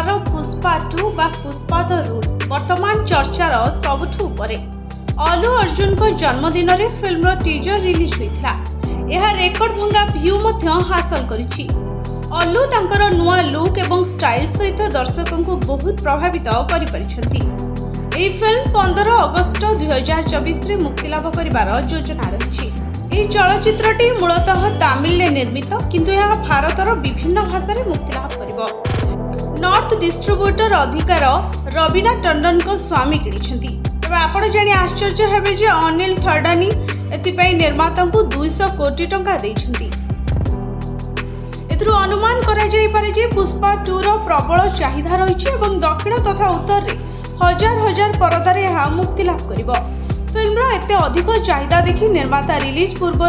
प्रकार पुष्पा 2 बा Pushpa the rule वर्तमान चर्चार सबुठु उपरे। अल्लू अर्जुन को जन्मदिन रे फिल्म टीजर रिलीज होइथिला। यह रेकर्ड भंगा व्यू मध्य हासिल करिछि। अल्लू तांकर नुआ लुक एवं स्टाइल सहित दर्शकों को बहुत प्रभावित करि परिछंती। एही फिल्म 15 अगस्त 2024 रे मुक्तिलाभ करिवार योजना रहिछि। ଏହି ଚଳଚ୍ଚିତ୍ରଟି ମୂଳତଃ ତାମିଲରେ ନିର୍ମିତ କିନ୍ତୁ ଏହା ଭାରତର ବିଭିନ୍ନ ଭାଷାରେ ମୁକ୍ତିଲାଭ କରିବ। ନର୍ଥ ଡିଷ୍ଟ୍ରିବ୍ୟୁଟର ଅଧିକାର ରବିନା ଟଣ୍ଡନଙ୍କ ସ୍ୱାମୀ କିଣିଛନ୍ତି। ତେବେ ଆପଣ ଜାଣି ଆଶ୍ଚର୍ଯ୍ୟ ହେବେ ଯେ ଅନିଲ ଥର୍ଡାନୀ ଏଥିପାଇଁ ନିର୍ମାତାଙ୍କୁ 200 କୋଟି ଟଙ୍କା ଦେଇଛନ୍ତି। ଏଥିରୁ ଅନୁମାନ କରାଯାଇପାରେ ଯେ ପୁଷ୍ପା 2 ର ପ୍ରବଳ ଚାହିଦା ରହିଛି ଏବଂ ଦକ୍ଷିଣ ତଥା ଉତ୍ତରରେ ହଜାର ହଜାର ପରଦାରେ ଏହା ମୁକ୍ତିଲାଭ କରିବ। फिल्म एते अधिक चाहिदा देखि निर्माता रिलीज पूर्व